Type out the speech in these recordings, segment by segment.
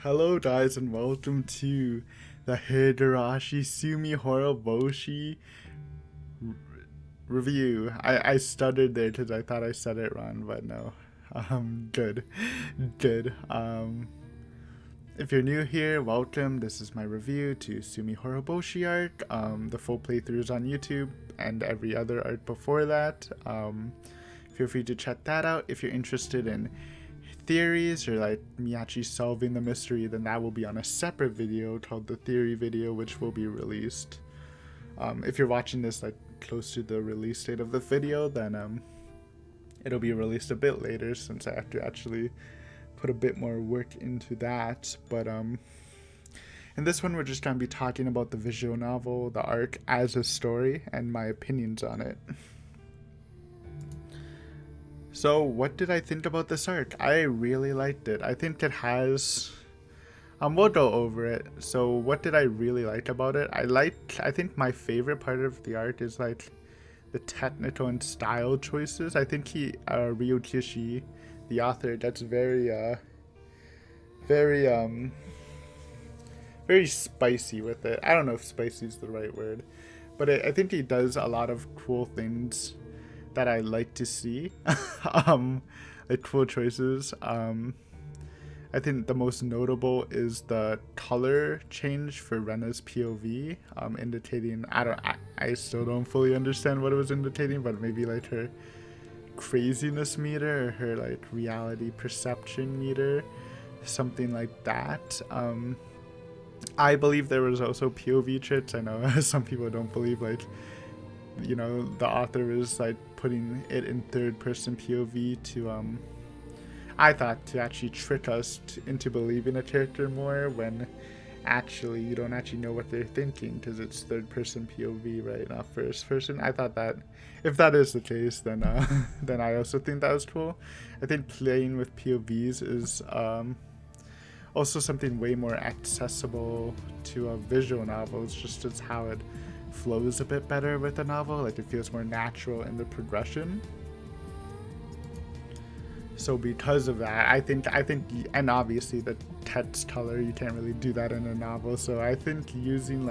Hello guys and welcome to the Higurashi Tsumihoroboshi review. I stuttered there because I thought I said it wrong, but no. Good. Good. If you're new here, welcome. This is my review to Tsumihoroboshi arc. The full playthrough is on YouTube and every other arc before that. Feel free to check that out. If you're interested in theories or like me actually solving the mystery, then that will be on a separate video called the theory video, which will be released. If you're watching this like close to the release date of the video, then it'll be released a bit later since I have to actually put a bit more work into that. But in this one we're just gonna be talking about the visual novel, the arc as a story, and my opinions on it. So what did I think about this arc? I really liked it. I think it has... we'll go over it. So what did I really like about it? I think my favorite part of the arc is like the technical and style choices. I think Ryukishi, the author, that's very spicy with it. I don't know if spicy is the right word, but I think he does a lot of cool things that I like to see. Like cool choices. I think the most notable is the color change for Rena's POV, indicating, I still don't fully understand what it was indicating, but maybe like her craziness meter or her like reality perception meter, something like that. I believe there was also POV tricks. I know some people don't believe, like, you know, the author is like putting it in third person POV to I thought to actually trick us into believing a character more, when actually you don't actually know what they're thinking because it's third person POV, right, not first person. I thought that if that is the case, then then I also think that was cool. I think playing with POVs is also something way more accessible to a visual novel. It's just as how it flows a bit better with a novel, like it feels more natural in the progression. So because of that, I think, and obviously the text color, you can't really do that in a novel. So I think using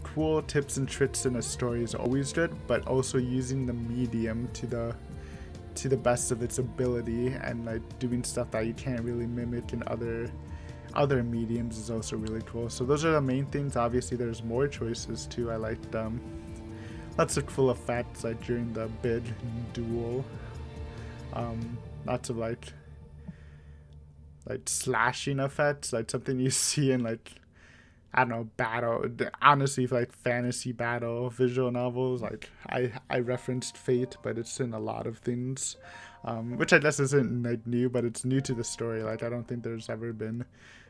cool tips and tricks in a story is always good, but also using the medium to the best of its ability and like doing stuff that you can't really mimic in other mediums is also really cool. So those are the main things. Obviously there's more choices too. I liked lots of cool effects like during the big duel. Lots of like slashing effects, like something you see in like, I don't know, battle, honestly, like fantasy battle visual novels. Like I referenced Fate, but it's in a lot of things, which I guess isn't like new, but it's new to the story. Like I don't think there's ever been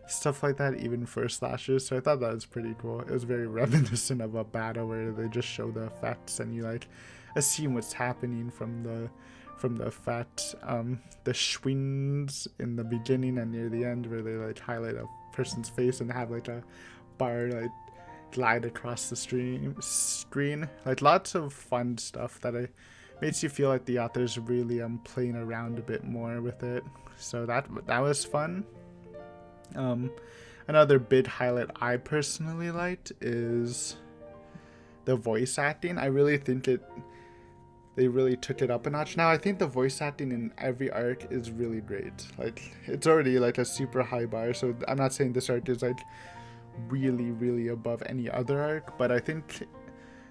stuff like that even for slashes. So I thought that was pretty cool. It was very reminiscent of a battle where they just show the effects and you like assume what's happening from the effect. The schwings in the beginning and near the end where they like highlight a person's face and have like a bar like glide across the screen. Like lots of fun stuff that makes you feel like the author's really playing around a bit more with it. So that was fun. Another big highlight I personally liked is the voice acting. I really think they really took it up a notch. Now I think the voice acting in every arc is really great. Like it's already like a super high bar, so I'm not saying this arc is like really above any other arc, but I think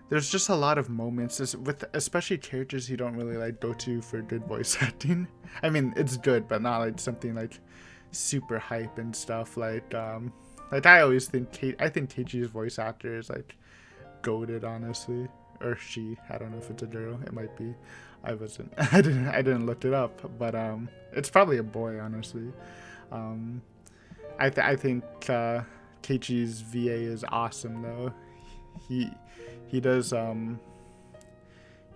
there's just a lot of moments with especially characters you don't really like go to for good voice acting. I mean, it's good, but not like something like super hype and stuff. Like I always think Keiichi's voice actor is like goated, honestly. Or she, I don't know if it's a girl, it might be. I didn't look it up, but it's probably a boy, honestly. I think Keiichi's VA is awesome though. He does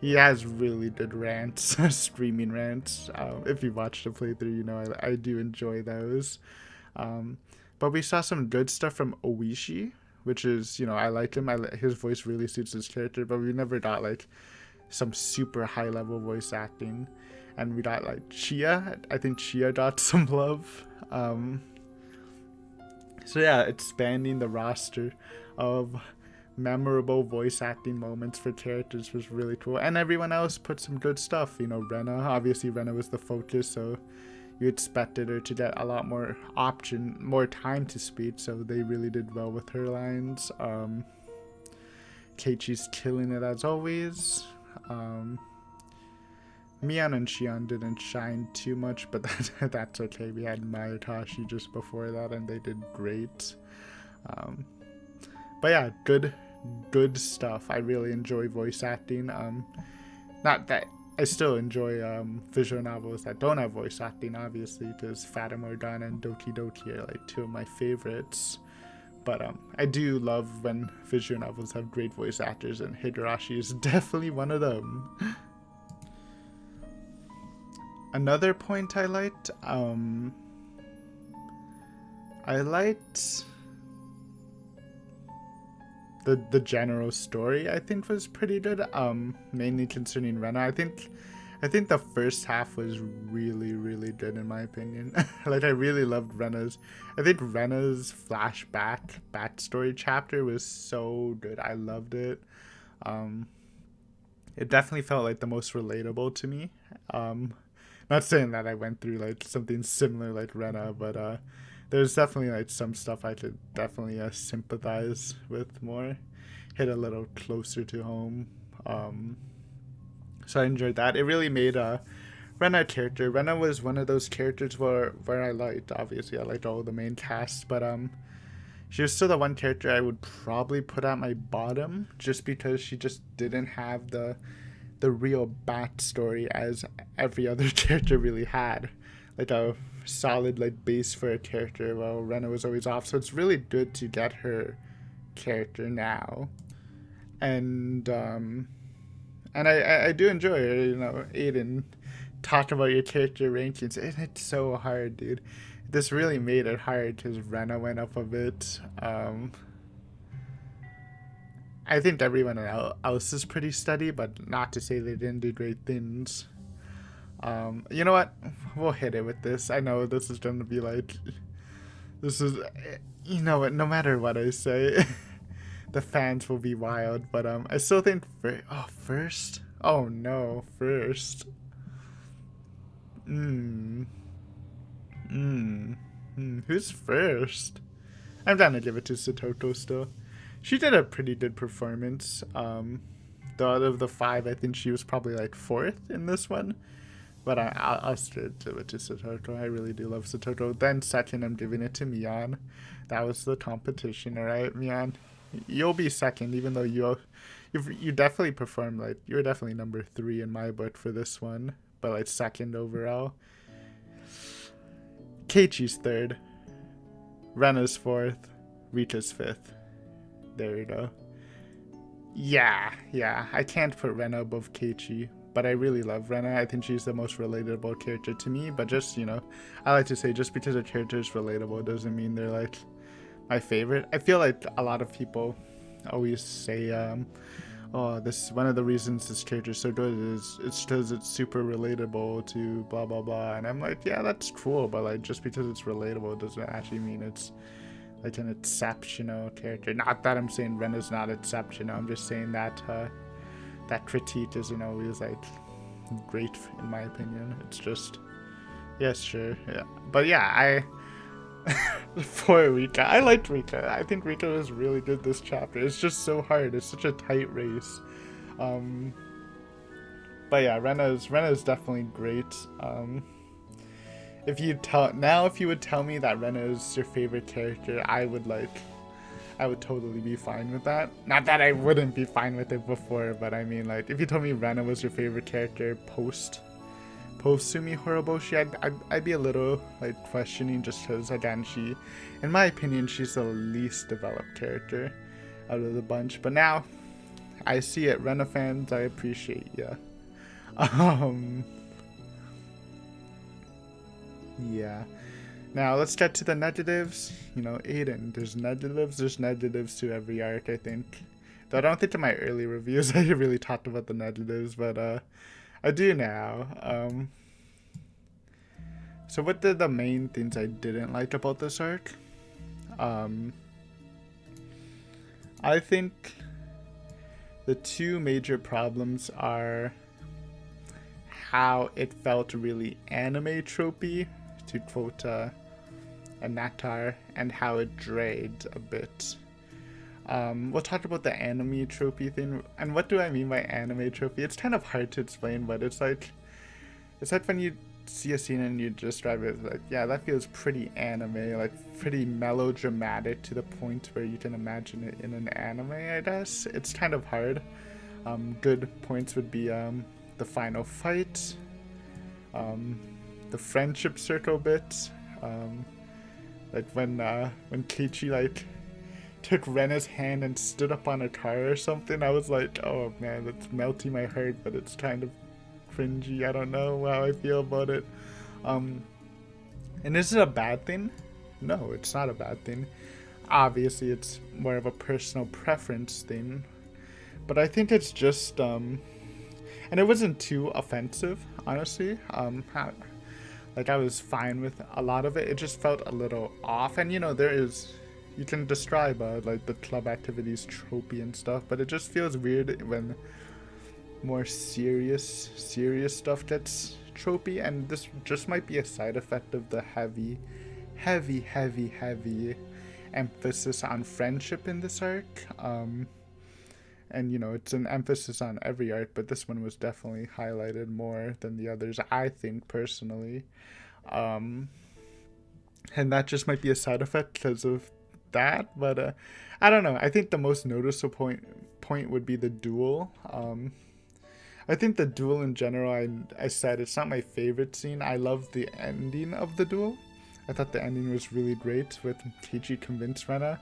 he has really good rants, screaming rants. If you watch the playthrough, you know I do enjoy those. But we saw some good stuff from Oishi, which is, you know, I like him. His voice really suits his character, but we never got like some super high level voice acting. and we got like Chia. I think Chia got some love. So yeah, expanding the roster of memorable voice acting moments for characters was really cool, and everyone else put some good stuff. You know, obviously Rena was the focus, so you expected her to get a lot more more time to speak, so they really did well with her lines. Keiichi's killing it as always. Mian and Shion didn't shine too much, but that's okay. We had Mayakashi just before that, and they did great. But yeah, good stuff. I really enjoy voice acting. Not that I still enjoy visual novels that don't have voice acting, obviously, because Fata Morgana and Doki Doki are like two of my favorites. But I do love when visual novels have great voice actors, and Higurashi is definitely one of them. Another point I liked, the general story, I think, was pretty good, mainly concerning Rena. I think the first half was really, really good in my opinion. Like, I really loved I think Rena's flashback backstory chapter was so good. I loved it. It definitely felt like the most relatable to me. Not saying that I went through like something similar like Rena, but there's definitely like some stuff I could definitely sympathize with more, hit a little closer to home. So I enjoyed that. It really made Rena character. Rena was one of those characters where I liked. Obviously, I liked all the main cast, but she was still the one character I would probably put at my bottom, just because she just didn't have the real backstory as every other character really had, like a solid like base for a character. Well, Rena was always off, so it's really good to get her character now, and I do enjoy her. You know, Aiden, talk about your character rankings, and it's so hard, dude. This really made it hard because Rena went up a bit. I think everyone else is pretty steady, but not to say they didn't do great things. You know what? We'll hit it with this. I know this is going to be like... This is... You know what? No matter what I say, the fans will be wild. But I still think... First? Oh no, first. Who's first? I'm down to give it to Satoko still. She did a pretty good performance. Out of the 5, I think she was probably like 4th in this one. But I'll still give it to Satoko. I really do love Satoko. Then second, I'm giving it to Mian. That was the competition, alright, Mian? You'll be second, even though you definitely performed, like, you're definitely number 3 in my book for this one. But like second overall. Keiichi's 3rd. Rena's 4th. Rita's 5th. There you go. Yeah. I can't put Rena above Keiichi, but I really love Rena. I think she's the most relatable character to me, but just, you know, I like to say just because a character is relatable doesn't mean they're, like, my favorite. I feel like a lot of people always say, this one of the reasons this character is so good is it's because it's super relatable to blah, blah, blah. And I'm like, yeah, that's cool, but, like, just because it's relatable doesn't actually mean it's like an exceptional character. Not that I'm saying Rena's not exceptional. I'm just saying that that critique isn't always like great in my opinion. It's just, yes, sure, yeah. But yeah, for Rika, I liked Rika. I think Rika was really good this chapter. It's just so hard. It's such a tight race. But yeah, Rena's definitely great. If you would tell me that Rena is your favorite character, I would totally be fine with that. Not that I wouldn't be fine with it before, but I mean, like, if you told me Rena was your favorite character post Tsumihoroboshi, I'd be a little like questioning, just because again, in my opinion, she's the least developed character out of the bunch. But now I see it, Rena fans, I appreciate ya. Yeah. Now let's get to the negatives. You know, Aiden, there's negatives to every arc, I think. Though I don't think in my early reviews I really talked about the negatives, but I do now. So what are the main things I didn't like about this arc? I think the two major problems are how it felt really anime tropey, to quote Anatar, and how it dragged a bit. We'll talk about the anime tropey thing. And what do I mean by anime tropey? It's kind of hard to explain, but it's like when you see a scene and you describe it like, yeah, that feels pretty anime, like pretty melodramatic to the point where you can imagine it in an anime, I guess. It's kind of hard. Good points would be the final fight, the friendship circle bit, like when Keiichi like took Rena's hand and stood up on a car or something. I was like, oh man, that's melting my heart, but it's kind of cringy. I don't know how I feel about it. And is it a bad thing? No, it's not a bad thing. Obviously, it's more of a personal preference thing. But I think it's just, and it wasn't too offensive, honestly. Like, I was fine with a lot of it. It just felt a little off. And, you know, you can describe, like, the club activities tropey and stuff, but it just feels weird when more serious stuff gets tropey, and this just might be a side effect of the heavy emphasis on friendship in this arc. And you know, it's an emphasis on every arc, but this one was definitely highlighted more than the others, I think, personally. And that just might be a side effect because of that, but I don't know. I think the most noticeable point would be the duel. I think the duel in general, I said it's not my favorite scene. I love the ending of the duel. I thought the ending was really great with Keiichi convinced Rena,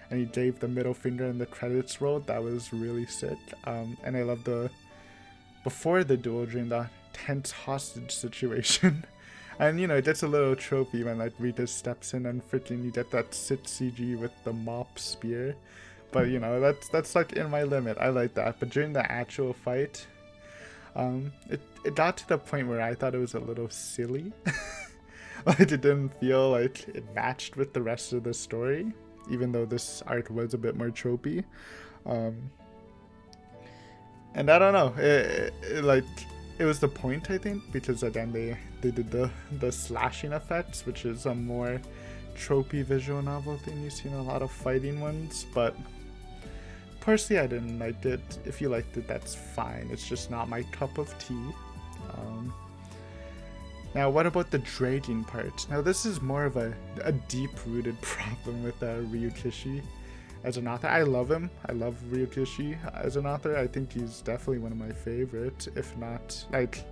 and he gave the middle finger and the credits rolled. That was really sick. And I love before the duel, during the tense hostage situation. And you know, it gets a little trophy when like Rita steps in and freaking you get that sit CG with the mop spear. But you know, that's like in my limit. I like that. But during the actual fight, it got to the point where I thought it was a little silly. Like it didn't feel like it matched with the rest of the story, even though this arc was a bit more tropey. And I don't know, it was the point, I think, because again they did the slashing effects, which is a more tropey visual novel thing you see in a lot of fighting ones, but personally I didn't like it. If you liked it, that's fine. It's just not my cup of tea. Now, what about the dragging part? Now, this is more of a deep-rooted problem with Ryukishi as an author. I love him. I love Ryukishi as an author. I think he's definitely one of my favorites, if not, like,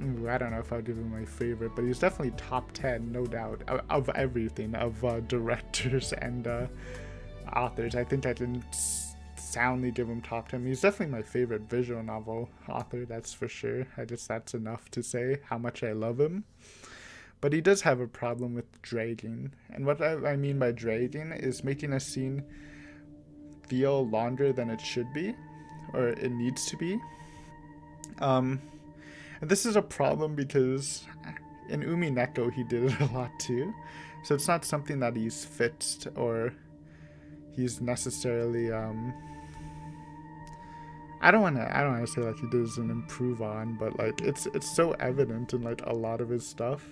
I don't know if I'll give him my favorite, but he's definitely top 10, no doubt, of everything, of directors and authors. I think I can soundly give him top 10. He's definitely my favorite visual novel author, that's for sure. That's enough to say how much I love him. But he does have a problem with dragging. And what I mean by dragging is making a scene feel longer than it should be, or it needs to be. And this is a problem because in Umineko he did it a lot too. So it's not something that he's fixed or he's necessarily I don't want to say like he doesn't improve on, but like it's so evident in like a lot of his stuff.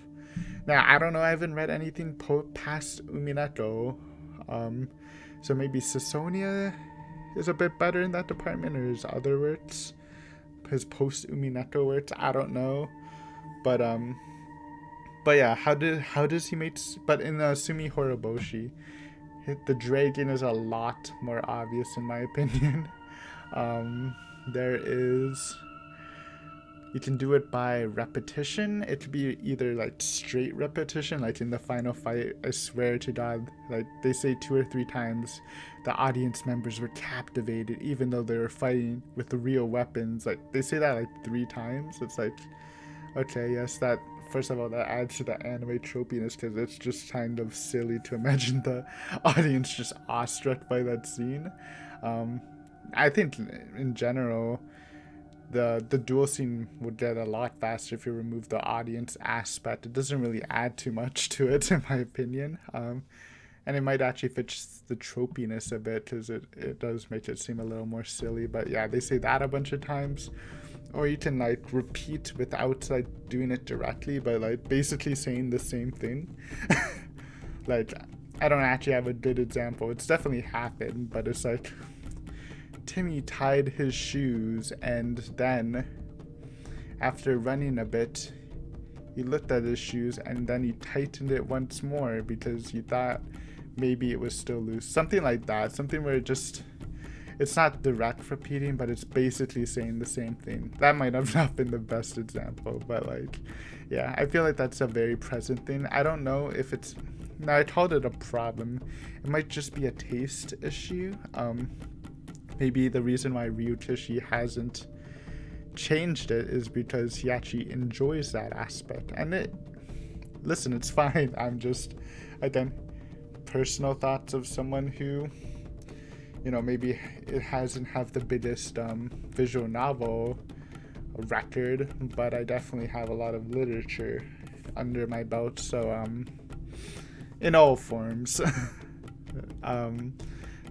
Now I don't know, I haven't read anything past Umineko, so maybe Sasonia is a bit better in that department, or his other works, his post Umineko works. I don't know, but yeah, how does he make? But in Tsumihoroboshi, the dragging is a lot more obvious in my opinion. You can do it by repetition. It could be either like straight repetition, like in the final fight, I swear to God, like they say 2 or 3 times the audience members were captivated even though they were fighting with the real weapons. Like they say that like 3 times. It's like, okay, yes, that first of all, that adds to the anime tropiness because it's just kind of silly to imagine the audience just awestruck by that scene. I think in general the duel scene would get a lot faster if you remove the audience aspect. It doesn't really add too much to it, in my opinion. And it might actually fix the tropiness a bit, because it does make it seem a little more silly. But yeah, they say that a bunch of times. Or you can like repeat without like doing it directly, but like basically saying the same thing. Like, I don't actually have a good example. It's definitely happened, but it's like, Timmy tied his shoes, and then after running a bit, he looked at his shoes and then he tightened it once more because he thought maybe it was still loose. Something like that. Something where it's not direct repeating, but it's basically saying the same thing. That might have not been the best example, but like, yeah, I feel like that's a very present thing. I don't know if it's, now I called it a problem. It might just be a taste issue. Maybe the reason why Ryukishi hasn't changed it is because he actually enjoys that aspect. And listen, it's fine. I'm just, again, personal thoughts of someone who, maybe it hasn't have the biggest visual novel record, but I definitely have a lot of literature under my belt. So, in all forms.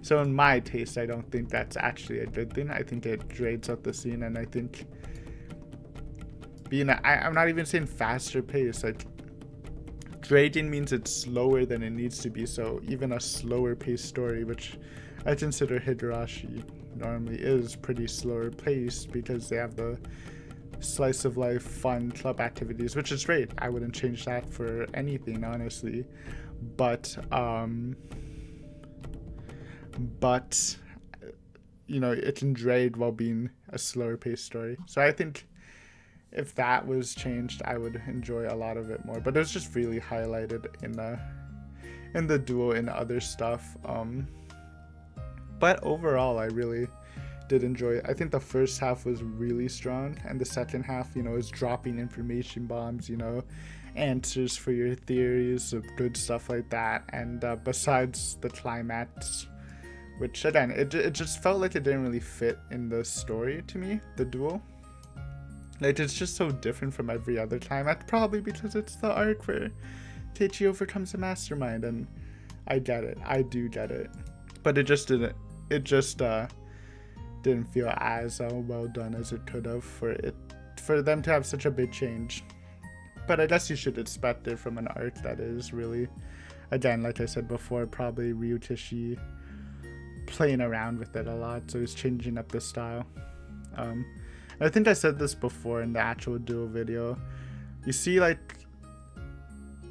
So in my taste, I don't think that's actually a good thing. I think it drags out the scene, and I think I'm not even saying faster pace, like dragging means it's slower than it needs to be. So even a slower paced story, which I consider Higurashi normally is pretty slower paced, because they have the slice of life fun club activities, which is great. I wouldn't change that for anything, honestly. But it can drag while being a slower paced story. So I think if that was changed, I would enjoy a lot of it more. But it was just really highlighted in the duel and other stuff. But overall, I really did enjoy it. I think the first half was really strong, and the second half, is dropping information bombs, answers for your theories, of good stuff like that. And besides the climax, which again, it just felt like it didn't really fit in the story to me, the duel. Like, it's just so different from every other climax, probably because it's the arc where Teichi overcomes the mastermind, and I get it, I do get it, but it just didn't feel as well done as it could have for them to have such a big change. But I guess you should expect it from an arc that is really, again, like I said before, probably Ryukishi playing around with it a lot, so he's changing up the style. I think I said this before in the actual duel video. You see, like,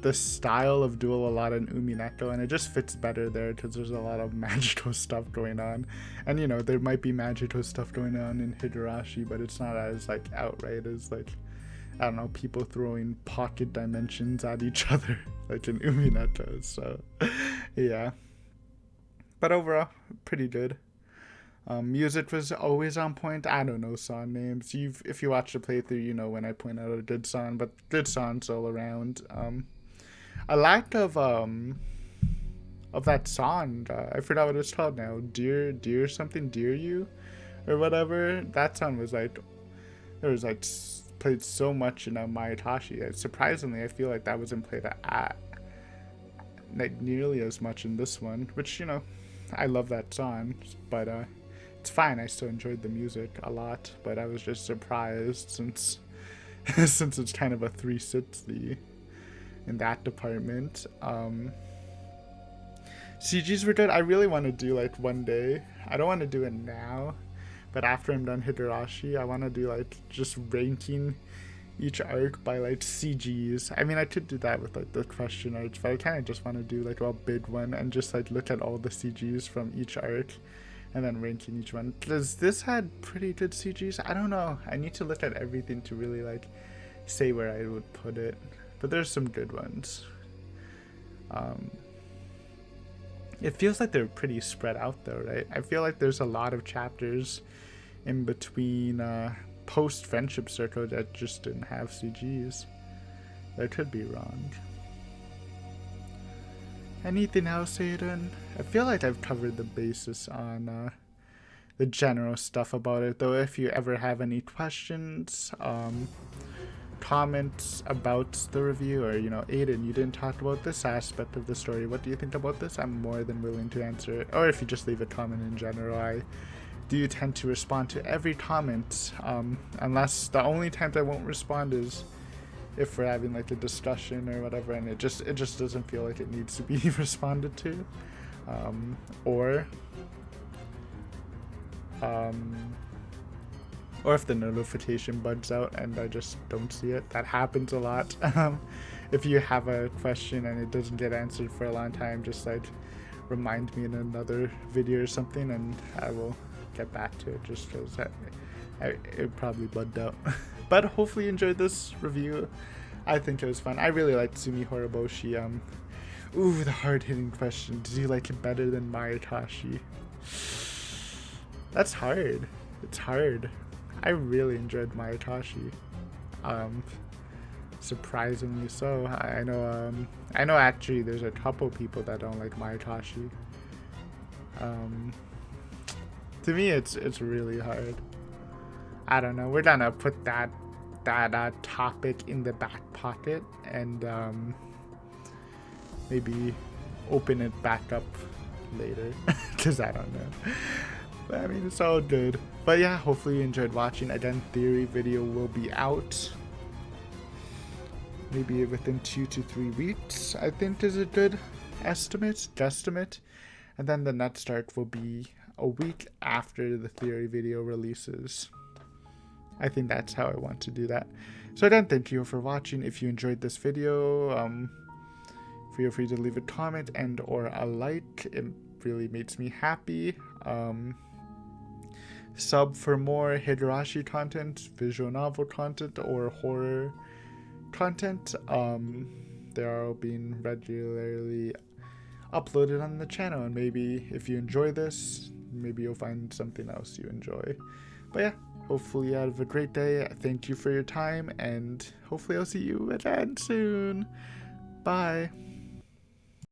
the style of duel a lot in Umineko, and it just fits better there because there's a lot of magical stuff going on. And there might be magical stuff going on in Higurashi, but it's not as like outright as, like, I don't know, people throwing pocket dimensions at each other like in Umineko. So yeah, but overall, pretty good. Music was always on point. I don't know song names. If you watch the playthrough, when I point out a good song, but good songs all around. A lack of that song. I forgot what it's called now. Dear something, Dear You, or whatever. That song was like, there was like played so much in Mayatashi. Surprisingly, I feel like that wasn't played at like nearly as much in this one. Which I love that song, but it's fine. I still enjoyed the music a lot, but I was just surprised since it's kind of a 360 in that department. CGs were good. I really want to do like one day. I don't want to do it now, but after I'm done Higurashi, I want to do like just ranking each arc by like CGs. I mean, I could do that with like the question arcs, but I kind of just want to do like a big one and just like look at all the CGs from each arc and then ranking each one. Because this had pretty good CGs. I don't know. I need to look at everything to really like say where I would put it. But there's some good ones. It feels like they're pretty spread out though, right? I feel like there's a lot of chapters in between post Friendship Circle that just didn't have CGs. I could be wrong. Anything else, Aiden? I feel like I've covered the basis on the the general stuff about it, though. If you ever have any questions, comments about the review, or, you know, Aiden, you didn't talk about this aspect of the story, what do you think about this? I'm more than willing to answer it. Or if you just leave a comment in general, I do tend to respond to every comment, unless the only times I won't respond is if we're having like a discussion or whatever, and it just doesn't feel like it needs to be responded to, or if the notification bugs out and I just don't see it. That happens a lot. If you have a question and it doesn't get answered for a long time, just like remind me in another video or something, and I will get back to it, just because it probably bugged out. But hopefully you enjoyed this review. I think it was fun. I really liked Tsumihoroboshi. Ooh, the hard-hitting question. Did you like it better than Mayatashi? That's hard. It's hard. I really enjoyed Mayatashi. Surprisingly so. I know actually there's a couple people that don't like Mayatashi. To me it's really hard. I don't know. We're gonna put that topic in the back pocket and maybe open it back up later, because I don't know. But I mean, it's all good. But yeah, hopefully you enjoyed watching. Again, theory video will be out maybe within 2 to 3 weeks, I think is a good guesstimate. And then the next arc will be a week after the theory video releases. I think that's how I want to do that. So again, thank you for watching. If you enjoyed this video, feel free to leave a comment and or a like. It really makes me happy. Sub for more Higurashi content, visual novel content, or horror content. They are all being regularly uploaded on the channel, and maybe if you enjoy this, maybe you'll find something else you enjoy. But yeah, hopefully you have a great day. Thank you for your time, and hopefully I'll see you again soon. Bye.